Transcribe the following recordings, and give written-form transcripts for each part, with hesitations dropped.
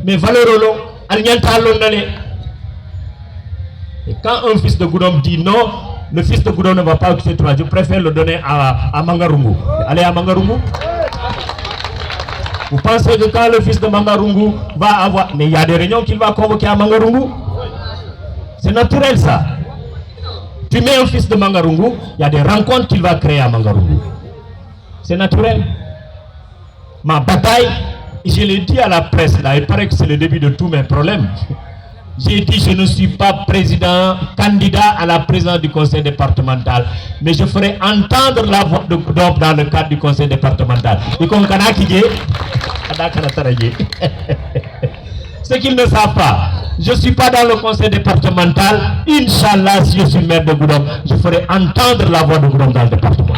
mais valeur et quand un fils de Goudomp dit non, le fils de Goudomp ne va pas occuper toi, je préfère le donner à Mangarungu. Allez à Mangarungu. Vous pensez que quand le fils de Mangarungu va avoir... Mais il y a des réunions qu'il va convoquer à Mangarungu. C'est naturel ça. Tu mets un fils de Mangarungu, il y a des rencontres qu'il va créer à Mangarungu. C'est naturel. Ma bataille, je l'ai dit à la presse, là, il paraît que c'est le début de tous mes problèmes. J'ai dit je ne suis pas candidat à la présidence du conseil départemental, mais je ferai entendre la voix de Goudomp dans le cadre du conseil départemental. Ce qu'ils ne savent pas, je ne suis pas dans le conseil départemental. Inch'Allah, si je suis maire de Goudomp, je ferai entendre la voix de Goudomp dans le département.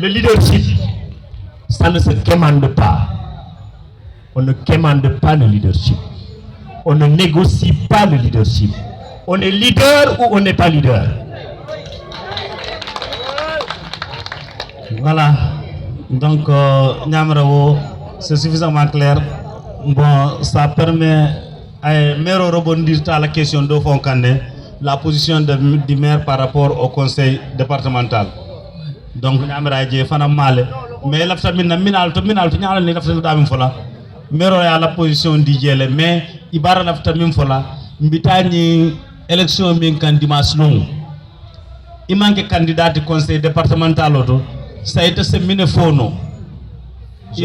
Le leadership, ça ne se commande pas. On ne commande pas le leadership. On ne négocie pas le leadership. On est leader ou on n'est pas leader. Voilà. Donc, Nyamrao, c'est suffisamment clair. Bon, ça permet à Mero rebondir à la question de Fonkane, la position du maire par rapport au conseil départemental. Donc, Nyamra Dje Fana Male. Mais la famille minal to nyala ni la famille d'Amim Fola. Mero a la position d'Idjele, mais Ibara la famille Fola. Mbitani élection min kan dimanche long. Il manque candidat du conseil départemental auto. Ça a été séminé phono. Je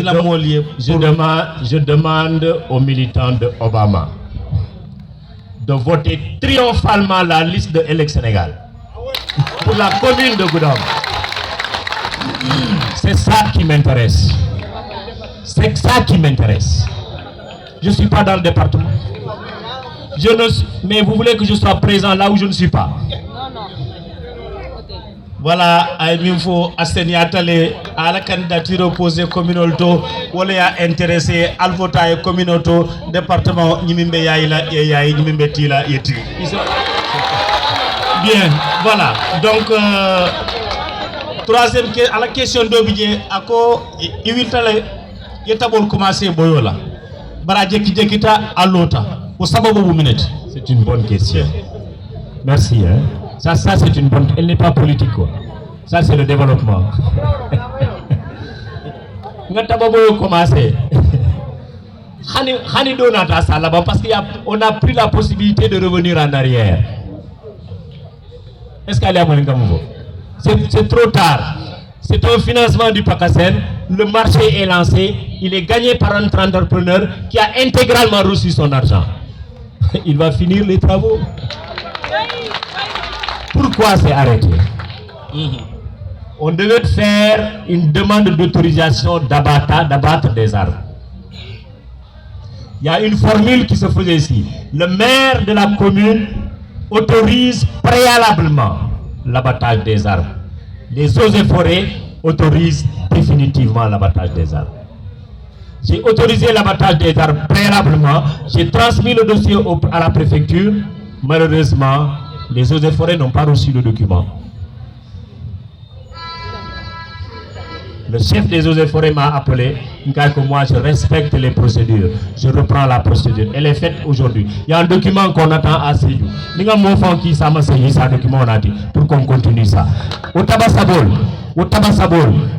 demande aux militants de Obama de voter triomphalement la liste de Elec Sénégal pour la commune de Goudomp. C'est ça qui m'intéresse. C'est ça qui m'intéresse. Je ne suis pas dans le département. Mais vous voulez que je sois présent là où je ne suis pas. Voilà, il faut assigner à la candidature opposée communale ou à intéressé à voter communal département Nimimbe Yaïla et Nimimbe Tila Yeti. Bien, voilà. Donc, troisième à la question d'Obidje, à quoi il will commencer Boyola. Baradjeki Djekita à l'autre. C'est une bonne question. Merci. Hein. Ça c'est une bonne... Elle n'est pas politique, quoi. Ça, c'est le développement. commencé. Parce qu'on a pris la possibilité de revenir en arrière. Est-ce qu'elle est à Moningamouvo? C'est trop tard. C'est un financement du PACASEN. Le marché est lancé. Il est gagné par un entrepreneur qui a intégralement reçu son argent. Il va finir les travaux. Pourquoi c'est arrêté? On devait faire une demande d'autorisation d'abattre des arbres. Il y a une formule qui se faisait ici. Le maire de la commune autorise préalablement l'abattage des arbres. Les eaux et forêts autorisent définitivement l'abattage des arbres. J'ai autorisé l'abattage des arbres préalablement. J'ai transmis le dossier à la préfecture. Malheureusement, les eaux et forêts n'ont pas reçu le document. Le chef des eaux et forêts m'a appelé, car que moi je respecte les procédures. Je reprends la procédure. Elle est faite aujourd'hui. Il y a un document qu'on attend à Sédhiou. Nous avons un qui ça document on a dit pour qu'on continue ça. Au Tabasabol,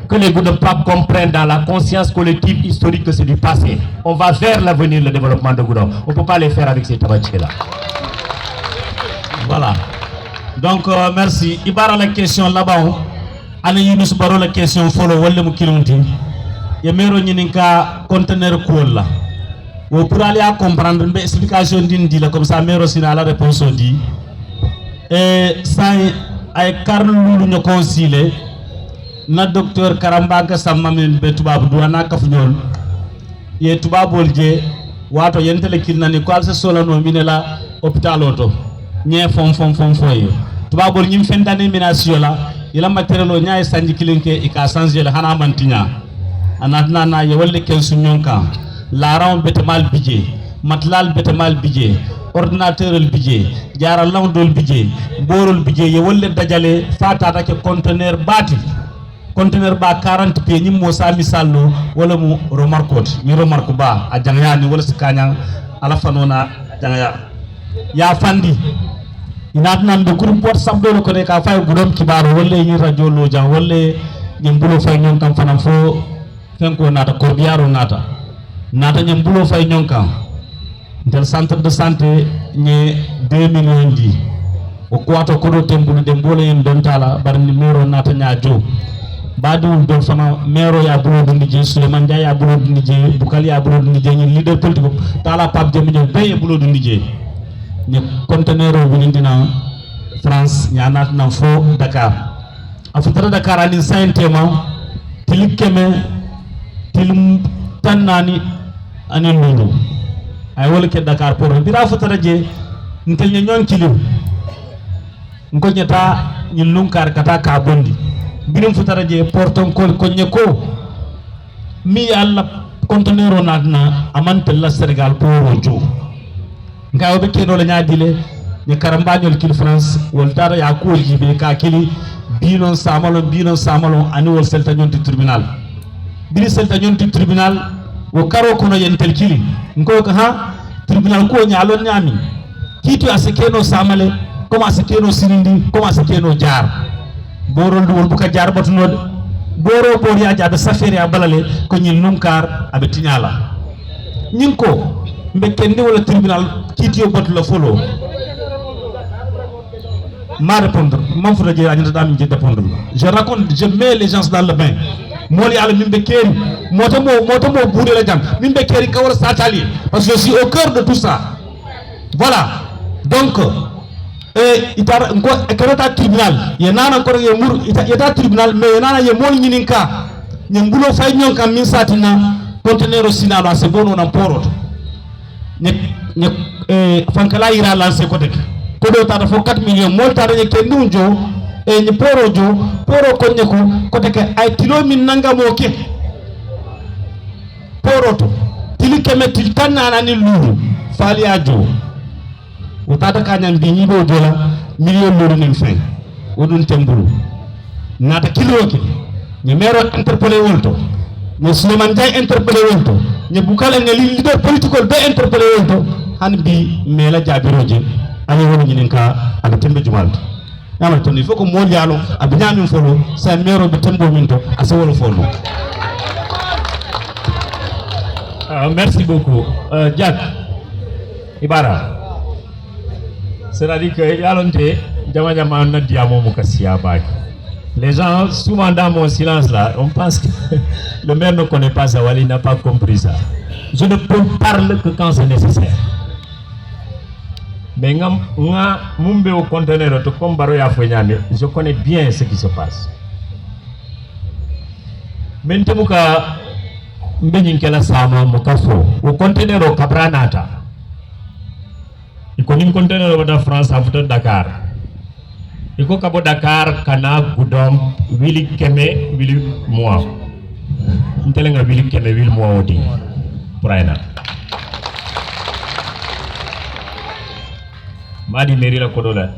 que les Goudomp comprennent dans la conscience collective historique que c'est du passé. On va vers l'avenir, le développement de Goudomp. On ne peut pas les faire avec ces tabatiers-là. Voilà. Donc, merci. Ibarra la question là-bas. Allez, Yunus Baro la question follow wala mu kilonti. Yemero nyininka conteneur cool là. Pour aller à comprendre une explication d'indi là comme ça, Mero sina la réponse dit. Et ça, avec Carl Loulou concile, na docteur Karambaka Samamin Betubab Douana Kafnyol. Ye Tubabolje, Wato Yentele Kilnani, quoi se solano minela, hôpital auto. Nye fom foye. Tubabol nyim fendane minasiola. Il a matériel nya sanji kilinke ika sanji le hana mantinya anatna na ye wolle ken sunyonka laran betemal bidje matlal betemal bidje ordinateur el bidje jaral law dol bidje borol bidje ye wolle dajale fata ta ke conteneur bati conteneur ba 40 pieds ni mo sa misallo wala mu remarquote ni remarque ba a jangya ni wala sikanya ala fanona jangya ya fandi inat nan de groupe WhatsApp do ko de ka fay gudom kibaro wala ni radio lo jang wala ni mbulo fay ñon kam fanam fo fenko nata corbiaro nata ñam bulo fay ñon kam del centre de santé ni 2 millions di o kwato ko do tembulu de mbole en don tala bar numéro nata ñaajo badu do fana mero ya bulo dindi je Souleymane Dia ya bulo dindi je Bukali ya bulo dindi je ni leader politique tala Pape Diop ñoo be bulo dindi je ni conteneur o winindina France ñanat na fo Dakar afutara Dakar ani saintema tilikeme tilum tanani ani lulu ay wala ke Dakar pour bira futara je ntel ñon kilim ngo ñata ñi lunkar kata ka bondi birum futara je porton ko ko mi alla conteneur onatna amante la Sénégal pour jo ngaw be keno la ñadile ni karambañol kil France wol tara ya ko jibe ka kili binon samalo ani wol selta ñonti tribunal biri selta ñonti tribunal wo karo kono yentel kili ngo ko ha tribunal ko ñalon ñami kito asekeno samale comme asekeno sinindi comme asekeno jaar borol du wol buka jaar batunode boro bor ya jabe safere ya balale ko ñil nunkar abe tiñala ñin ko mbe kendi wala tribunal kitiyo batu la folo ma répondre man fota je añata dami je répondre je raconte je mets les gens dans le bain moli ala mimbe keri motamo boudé la jam mimbe keri kawra satali parce que je suis au cœur de tout ça voilà donc itar ko ekrata tribunal ye nana ko ye mur ita tribunal mais ye nana ye mol nyininka nyam bulo fay nyon kam min satina conteneur sinalo ase bono na poroto ne fankala ira lancer ko dek ko do tata fo 4 millions mol tata ye kendunjo e ni porojo poro ko nyeko ko dek ay kilo min nangamo ke poroto tilikeme tiltanana ni lulu fali ajo o tata kanyan bi nyibo jola million lolu nin fin wodun tembulu nata kilo ke ni mero interpeller wolto ni Souleymane Dia interpeller wolto ni Bukale ne leader politique be interpeller wolto han bi mela jabiroje ani woni nyinin ka ala tembe jumalto yama to il faut que mo yalo abinya min folo sa mero be tembo min to asawol folo. Merci beaucoup Jack Ibara. C'est-à-dire que yalonté jama na diamo mo kasia bak. Les gens souvent dans mon silence là, on pense que le maire ne connaît pas ça, il n'a pas compris ça. Je ne peux parler que quand c'est nécessaire. Mais nga mumbe au conteneur to kombaro ya fonyame, je connais bien ce qui se passe. Maintenant muka mbenyinkela sama mukafo au conteneur au kabranata. Iko ni conteneur wada France afuta Dakar. Iko kabo Dakar kana gudom wili keme wili mois. Ntelenga wili keme wili mois odi. Praina. Madi meri la kodola.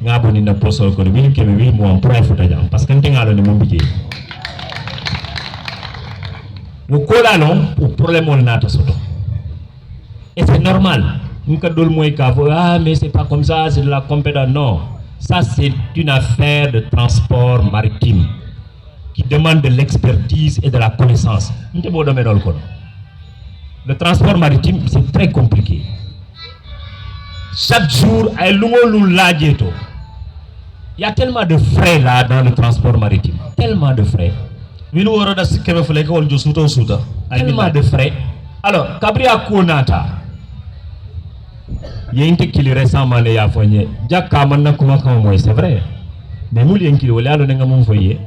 Ngabo ni na posol ko wili keme wili mois pour ay futa jam parce que ntengalo ni mombije. Wo kola non pour problème on nata soto. Et c'est normal. Ah mais c'est pas comme ça, c'est de la compétence. Non, ça c'est une affaire de transport maritime qui demande de l'expertise et de la connaissance. Le transport maritime c'est très compliqué. Chaque jour, il y a tellement de frais là dans le transport maritime, tellement de frais. Tellement de frais. Alors, Kabria Konata. Yente kili récemment le ya fonye jakka man na kuma kan moy c'est vrai mais mul yen kili wala lo nga mum foye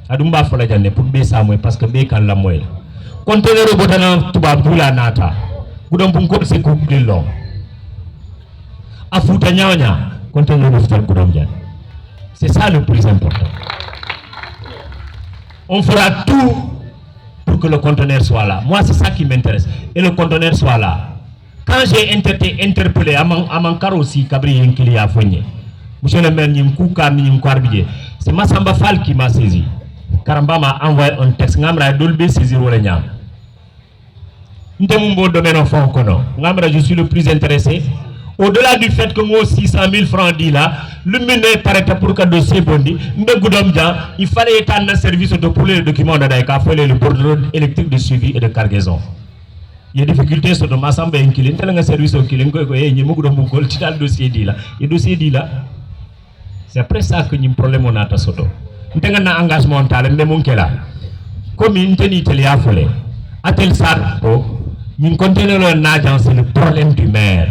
adum ba fola janne pour be sa moy parce que be kan la moy conteneur botana tuba bula nata gudom bu ko se ko dillo afuta nyawnya conteneur bu fal gudom jan c'est ça le plus important. On fera tout pour que le conteneur soit là. Moi c'est ça qui m'intéresse et le conteneur soit là. Quand j'ai interpellé à mon caro aussi, Kabri Yenkili a foigné. Monsieur le maire, il y a un coup C'est Massamba Fall qui m'a saisi. Karamba m'a envoyé un texte. Ngamra dolbe saisir wala nyam. Ntemumbo domaine en fond kono. Ngamra je suis le plus intéressé. Au-delà du fait que moi 600 000 francs dit là, le ministre paraît pour que le dossier bondi, il fallait étendre le service pour les documents d'Adaïka, il fallait le bordereau électrique de suivi et de cargaison. Il y a des difficultés sur le Massamba et il y a un service au Kilin, il y a un dossier dit là. Et le dossier dit là, c'est après ça que nous avons un problème on a à Soto. Nous avons un engagement mental, mais mon là. Comme il y a un foulé, à tel stade, nous continuons c'est le problème du maire.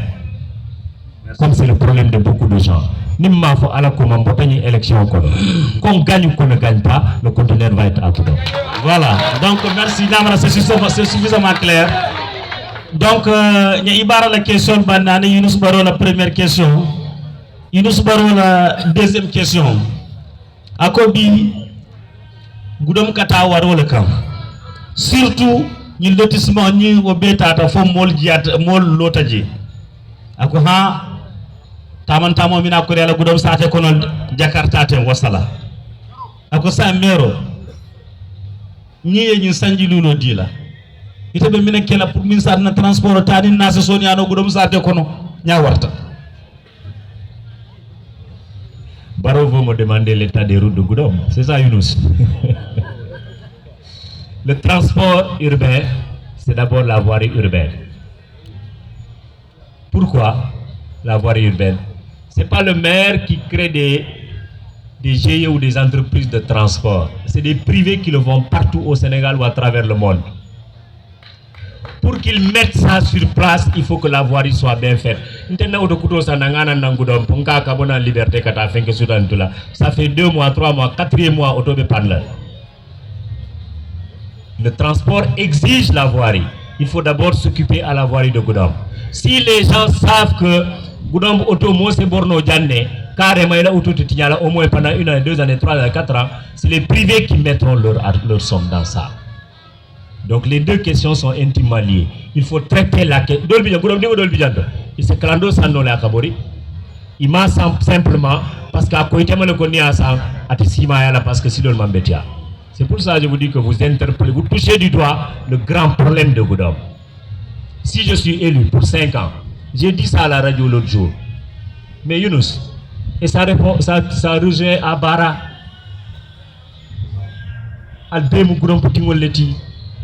Comme c'est le problème de beaucoup de gens. Nimma faut à la commande une élection qu'on gagne ou qu'on ne gagne pas, le conteneur va être à tout. Voilà. Donc merci Namara, c'est suffisamment clair. Donc il y a la question banane, Younous Baro la première question. Younous Baro la deuxième question. Akobi Goudom Kata waro le kam. Surtout ni lotissement ni obeta ta fo mol jiat mol lotaji. Ako ha tamantamo mina ko rela Goudom sate kono Jakarta ten wasala. Ako sa mero ni yin sanji luno dila. Ite be mina kela pour min na transport tani na se soni ano Goudom sate kono nya warta. Baro veut me demander l'état des routes de Goudom. C'est ça, Younous. Le transport urbain, c'est d'abord la voirie urbaine. Pourquoi la voirie urbaine? Ce n'est pas le maire qui crée des GIE ou des entreprises de transport. C'est des privés qui le font partout au Sénégal ou à travers le monde. Pour qu'ils mettent ça sur place, il faut que la voirie soit bien faite. Ça fait 2 mois, 3 mois, 4e mois, le transport exige la voirie. Il faut d'abord s'occuper à la voirie de Goudom. Si les gens savent que Goudom Otomo c'est Borno Djane, carrément il a au moins pendant 1 an, 2 années, 3 ans, 4 ans, c'est les privés qui mettront leur somme dans ça. Donc les deux questions sont intimement liées. Il faut traiter la question. Il se clando sans nom la Kabori. Il m'a simplement parce qu'à côté de le connaît à ça, parce que si le m'embêtia. C'est pour ça que je vous dis que vous interpellez, vous touchez du doigt le grand problème de Goudom. Si je suis élu pour 5 ans, j'ai dit ça à la radio l'autre jour. Mais Younous, et ça rejoint à Bara. Al-Bemou Goudom Poutingoleti.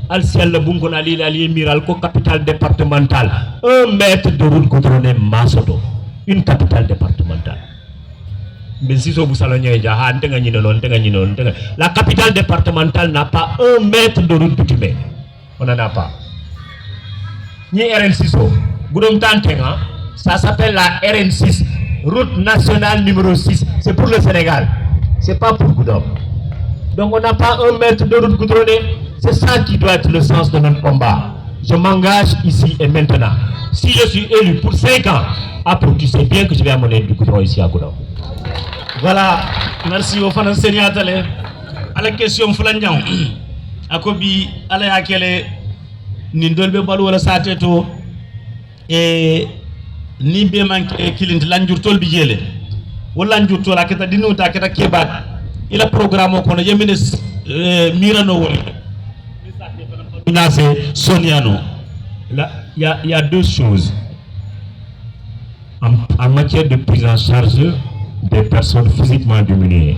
Al-Ciel le Bungonali, l'Amiral, capitale départementale. 1 mètre de route goudronnée Massoto. Une capitale départementale. Mais si vous saloniez, la capitale départementale n'a pas 1 mètre de route bitumée. On n'en a pas. Ni RN6, Goudom Tantenga, ça s'appelle la RN6, route nationale numéro 6. C'est pour le Sénégal. C'est pas pour Goudom. Donc on n'a pas 1 mètre de route goudronnée. C'est ça qui doit être le sens de notre combat. Je m'engage ici et maintenant. Si je suis élu pour 5 ans, après tu sais bien que je vais amener du goudron ici à Goudom. Voilà, merci au fan enseignant à la question Flandian. Akobi ala yakele ni dolbe balu wala sateto et ni be manke kilint lanjurtol bi jele wala lanjurtol akata dinuta akata kebat ila programme ko no yemine mirano wol Soniano. Là, il y a 2 choses. En matière de prise en charge des personnes physiquement diminuées.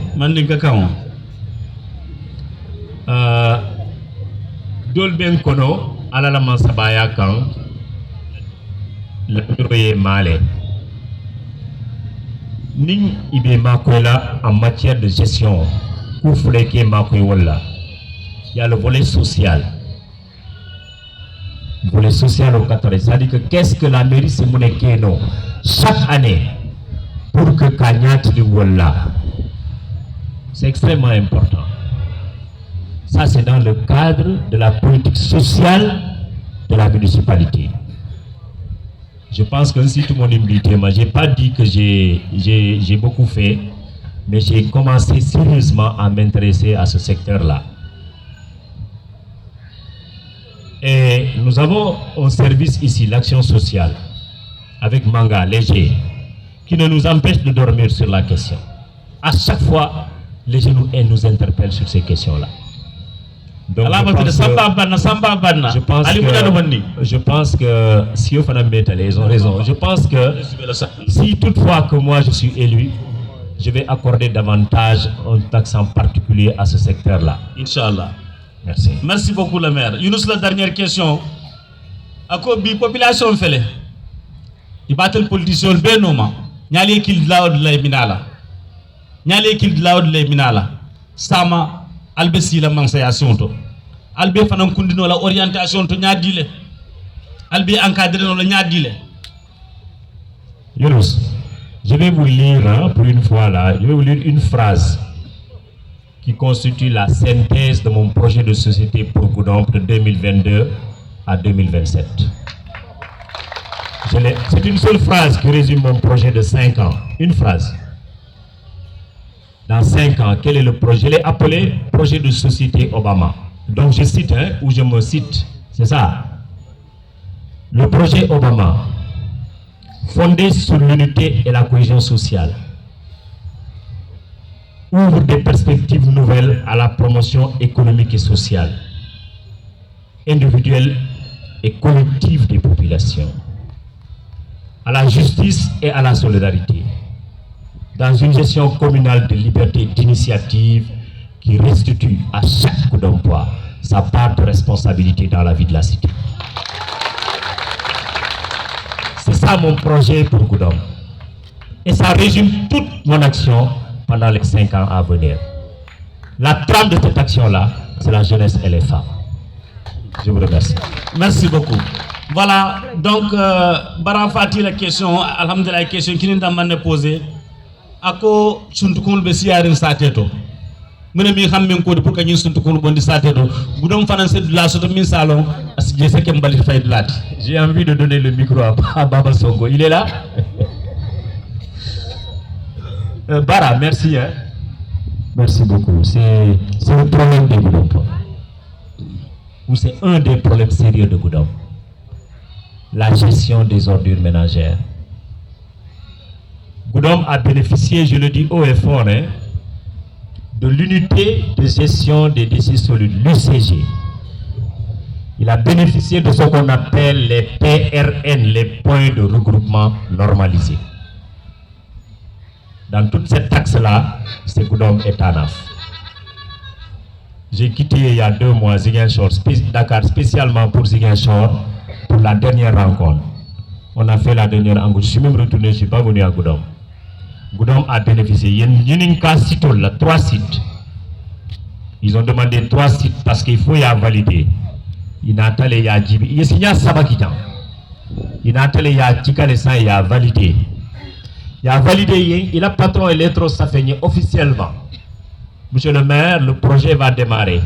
Dolben Kono, Alala Mansabaya Kan, le bureau est malé. Ning Ibe Makwela en matière de gestion, Koufleke Makwela. Il y a le volet social. Volet social au 14. C'est-à-dire que qu'est-ce que la mairie se monnaie chaque année pour que Kanyat Liwala. C'est extrêmement important. Ça, c'est dans le cadre de la politique sociale de la municipalité. Je pense que si tout le monde est militaire, moi, je n'ai pas dit que j'ai beaucoup fait, mais j'ai commencé sérieusement à m'intéresser à ce secteur-là. Et nous avons un service ici, l'action sociale, avec Manga, léger, qui ne nous empêche de dormir sur la question. À chaque fois les genoux et nous interpellent sur ces questions-là. Donc, je pense que si ils ont raison. Je pense que si toutefois que moi je suis élu, je vais accorder davantage un accent particulier à ce secteur-là. Inch'Allah. Merci. Merci beaucoup le maire. Younous, la dernière question. À quoi la population fait? Il battent le politicien le benoma. Nyali qu'il laud le minala. Nyali qu'il laud le minala. Sama albesi la mansayation to. Albe fanam kundino la orientation to nyadile. Albe encadré no la nyadile. Younous, je vais vous lire pour une fois là, je vais vous lire une phrase qui constitue la synthèse de mon projet de société pour Goudomp de 2022 à 2027. C'est une seule phrase qui résume mon projet de 5 ans. Une phrase. Dans 5 ans, quel est le projet? Je l'ai appelé projet de société Obama. Donc je cite, ou je me cite. C'est ça. Le projet Obama, fondé sur l'unité et la cohésion sociale, ouvre des perspectives nouvelles à la promotion économique et sociale, individuelle et collective des populations, à la justice et à la solidarité, dans une gestion communale de liberté d'initiative qui restitue à chaque coup d'emploi sa part de responsabilité dans la vie de la cité. C'est ça mon projet pour Goudomp. Et ça résume toute mon action pendant les 5 ans à venir. La trame de cette action-là, c'est la jeunesse et les femmes. Je vous remercie. Merci beaucoup. Voilà, donc, Barafati, la question, alhamdulillah, la question qui nous a posée. Ako suntukul besiarin sateto. Mene mi xam men ko pour que ñu suntukul bondi sateto. Goudomp fanan c'est de la soto min salon, je sais que mbali fay de lat. J'ai envie de donner le micro à Baba Sonko. Il est là? Bara, merci. Hein. Merci beaucoup. C'est le problème de Goudomp. Ou c'est un des problèmes sérieux de Goudomp. La gestion des ordures ménagères. Goudomp a bénéficié, je le dis haut et fort, de l'unité de gestion des déchets solides, l'UCG. Il a bénéficié de ce qu'on appelle les PRN, les points de regroupement normalisés. Dans toute cette axe-là, c'est Goudomp et Tanaf. J'ai quitté il y a 2 mois Ziguinchor, Dakar spécialement pour Ziguinchor, pour la dernière rencontre. On a fait la dernière rencontre. Je suis même retourné, je ne suis pas venu à Goudomp. Goudomp a bénéficié. Il y a une case site, 3 sites. Ils ont demandé 3 sites parce qu'il faut y avoir validé. Il y a Tale, il y a Djibi. Il y a Sabakitan. Il y a Tale, il y a Tikalesan, il y a validé. Il y a validé, il a patron électro-safénier officiellement. Monsieur le maire, le projet va démarrer.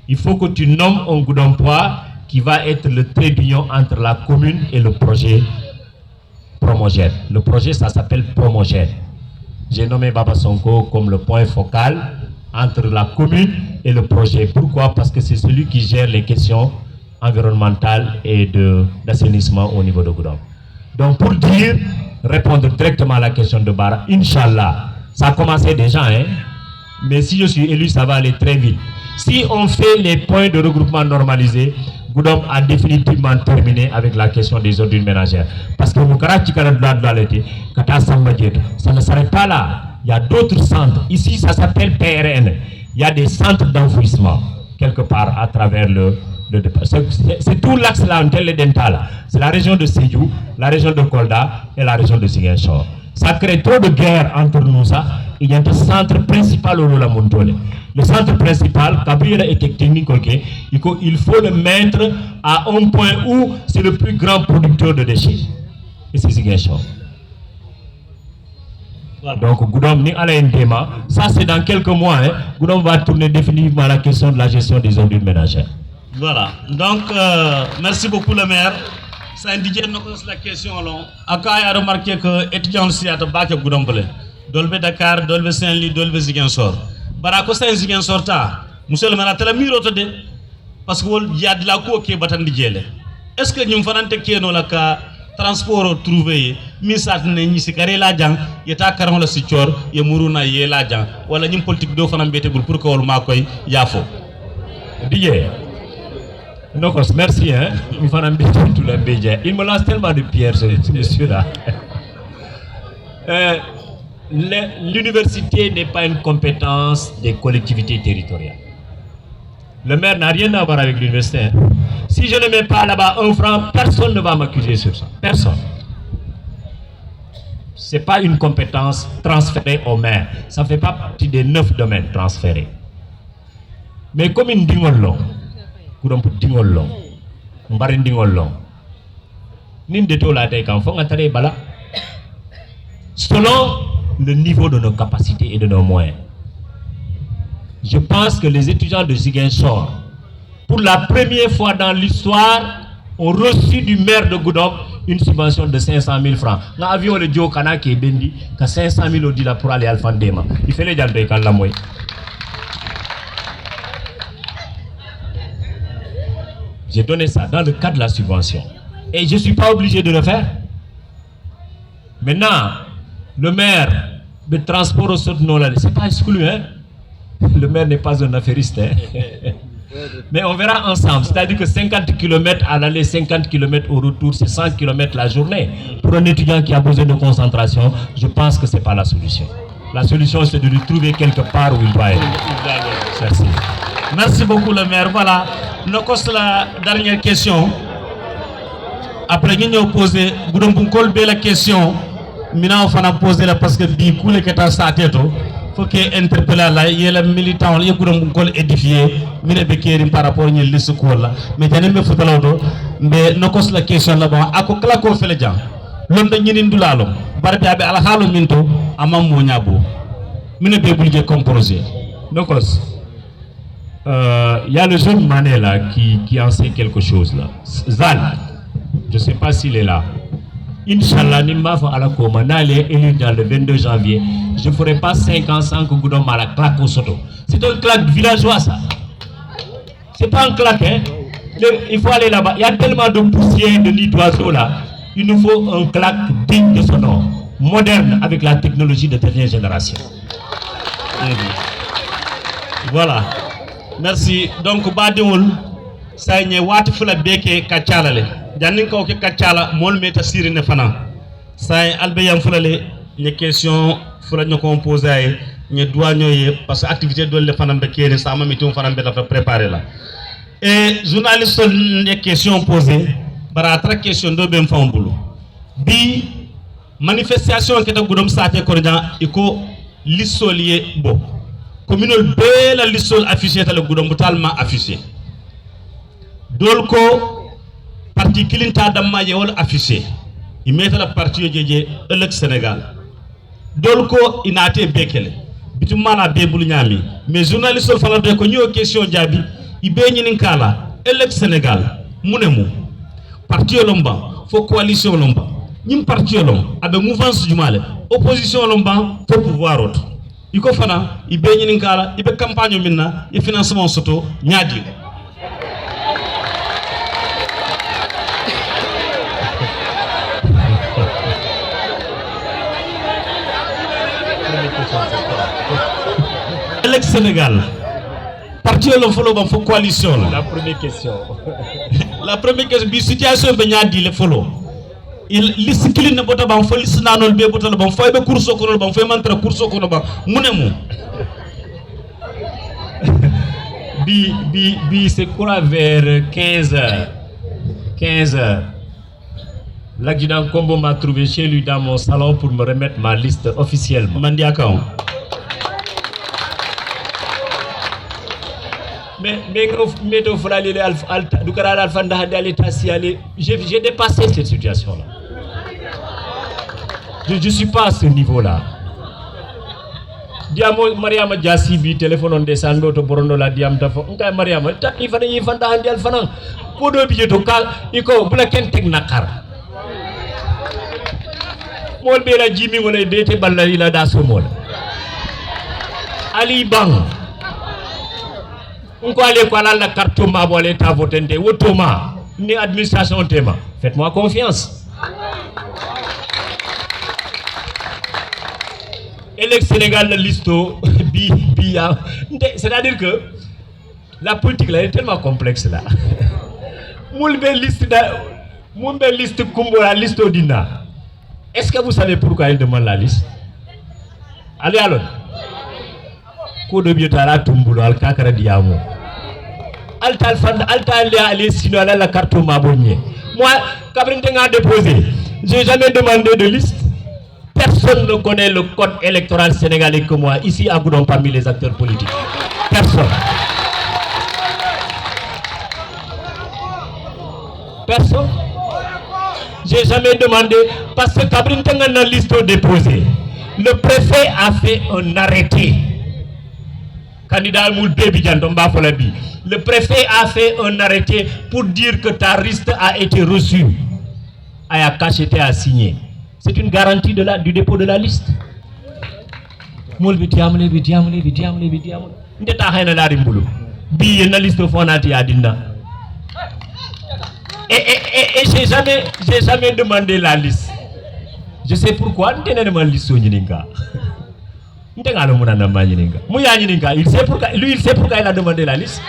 Il faut que tu nommes un Goudompois qui va être le trait d'union entre la commune et le projet Promogène. Le projet, ça s'appelle Promogène. J'ai nommé Baba Sonko comme le point focal entre la commune et le projet. Pourquoi? Parce que c'est celui qui gère les questions environnementales et d'assainissement au niveau de Goudomp. Donc pour dire, répondre directement à la question de Bara, Inch'Allah, ça a commencé déjà, mais si je suis élu, ça va aller très vite. Si on fait les points de regroupement normalisés, Goudomp a définitivement terminé avec la question des ordures ménagères. Parce que ça ne s'arrête pas là. Il y a d'autres centres. Ici, ça s'appelle PRN. Il y a des centres d'enfouissement, quelque part, à travers le département. C'est tout l'axe là, c'est la région de Sédhiou, la région de Kolda et la région de Ziguinchor. Ça crée trop de guerre entre nous, ça. Il y a un centre principal au Montole. Le centre principal, Kabila et technique, il faut le mettre à un point où c'est le plus grand producteur de déchets. Et c'est Ziguinchor. Voilà. Donc, Goudomp ni Alain Tema, ça c'est dans quelques mois, Goudomp va tourner définitivement la question de la gestion des ordures ménagères. Voilà. Donc, merci beaucoup le maire. Ça indique la question. Aka a remarqué que étudiants aussi à Tabak et Goudomp. Dolbe Dakar, Dolbe Saint-Louis, Dolbe Ziguinchor. Barako Saint Ziguinchor ta. Monsieur le maire, tu as mis l'autre dé. Parce qu'il y a de la cour qui est battue. Est-ce que nous faisons des questions là transport trouvé misat ne ni sikare la jang yeta karon la si cior ye muruna ye la jang wala ñim politique do fanam betebul pour que wol makoy yafo Didier. Nokos, merci hein. Il me lance tellement de pierres ce monsieur-là. L'université n'est pas une compétence des collectivités territoriales. Le maire n'a rien à voir avec l'université. Hein. Si je ne mets pas là-bas un franc, personne ne va m'accuser sur ça. Personne. Ce n'est pas une compétence transférée au maire. Ça ne fait pas partie des 9 domaines transférés. Mais comme une dingolon, selon le niveau de nos capacités et de nos moyens. Je pense que les étudiants de Ziguinchor, pour la première fois dans l'histoire, ont reçu du maire de Goudomp une subvention de 500 000 francs. Nous avions le Dio Kana qui est bendi, que 500 000 odila pour aller à Alfandema. Il fait les gens de Kalamoy. J'ai donné ça dans le cadre de la subvention. Et je ne suis pas obligé de le faire. Maintenant, le maire de transport au Sotnola, ce n'est pas exclu. Hein? Le maire n'est pas un affairiste. Hein? Mais on verra ensemble. C'est-à-dire que 50 km à l'aller, 50 km au retour, c'est 100 km la journée. Pour un étudiant qui a besoin de concentration, je pense que ce n'est pas la solution. La solution, c'est de lui trouver quelque part où il doit être. Merci. Merci beaucoup le maire. Voilà, nous avons la dernière question. Après, nous avons posé, nous avons la question. Nous avons posé la parce que du coup, les gens sont faut que interpeller là, il y a les militants, il y a des édifiés, par rapport à liste là. Mais je ne sais pas mais nous avons la question là-bas. À quoi qu'on fait les gens? L'homme de Nindulalo, Barbi Abe Alhalo Minto, Amam Monyabo. Nous ne pouvons pas composer. Donc, il y a le jeune Mané là qui en sait quelque chose là. Zal, je ne sais pas s'il est là. Inch'Allah, Nimba à la Komana, il est élu dans le 22 janvier. Je ne ferai pas 5 ans sans que Goudom à la claque au Soto. C'est un claque villageois ça. C'est pas un claque, hein. Il faut aller là-bas. Il y a tellement de poussière, de nids d'oiseaux là. Il nous faut un claque digne de son nom, moderne avec la technologie de dernière génération. Voilà. Merci. Donc, Badioul, ça y est, Wat Fula Beke Kachalale. Jannin ko ke kaccala mol meta sirine fana say albeyam fulale les questions fula ñoko poser ay ñe douane yoy parce que activité dolle fana be kene sa mamitum fana be dafa préparer là et journaliste les questions posées bara tra question do be mfambulu bi manifestation ke ta gudum saate ko jan iko lissolier bo communal be la lissol affiché ta le gudum totalement affiché dolko parti kilinta damma je wol affiché il met la parti jeje elek Sénégal dolko inate bekele bitum mana bebul nyami mais journaliste fala de ko ñoo question jabi ibe ñinin kala elek Sénégal munemu parti lomba fo coalition lomba ñim parti lom abe mouvance jumale opposition lomba fo pouvoir autre iko fana ibe ñinin kala ibe campagne minna e financement soto ñaadi. Le Sénégal, parti au follow dans la coalition. La première question. La première question, la situation est dit le follow. Il l'iscline ne peut pas faire l'isnanol be botol bon foy be course ko bon foy mantra course ko ba munemu. Bi c'est quoi vers 15h. 15h. L'adjudant Kombo m'a trouvé chez lui dans mon salon pour me remettre ma liste officiellement. Mandiakao. Mais j'ai dépassé cette situation-là. Je ne suis pas à ce niveau-là. Diamo Mariama Jassi bi téléphone de Sando to Borondo la diam dafa nka Mariama ta ifana yifanda handi alfana ko do bi to kal iko blaken tek nakar mol be la jimi ngolay bete balla ila da so mol Ali Bang on ko aller ko ala la carte ma bolé ta votende wotoma ni administration tema faites-moi confiance Et le Sénégal, le listo, c'est-à-dire que la politique là est tellement complexe là. Moulbe liste Kumbo, la liste Odina. Est-ce que vous savez pourquoi il demande la liste? Allez alors. Kodo biotara tumbulo al kakara diamo. Altal fan altal aller sinon la carte mabonnier. Moi, Kabrinten a déposé. J'ai jamais demandé de liste. Personne ne connaît le code électoral sénégalais que moi, ici à Goudon, parmi les acteurs politiques. Personne. Personne. J'ai jamais demandé, parce que Kabrin a une liste déposée. Le préfet a fait un arrêté. Candidat Moulbe Bidjandomba Folabi. Le préfet a fait un arrêté pour dire que ta liste a été reçue. Ayakash était à signer. C'est une garantie du dépôt de la liste. Et j'ai jamais demandé la liste. Je sais pourquoi. Il sait pourquoi. Lui, il sait pourquoi il a demandé la liste.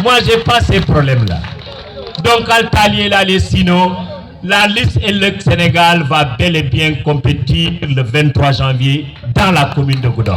Moi, j'ai pas ces problèmes-là. Donc, Al-Talier la liste, sinon, la liste et le Sénégal va bel et bien compétir le 23 janvier dans la commune de Goudon.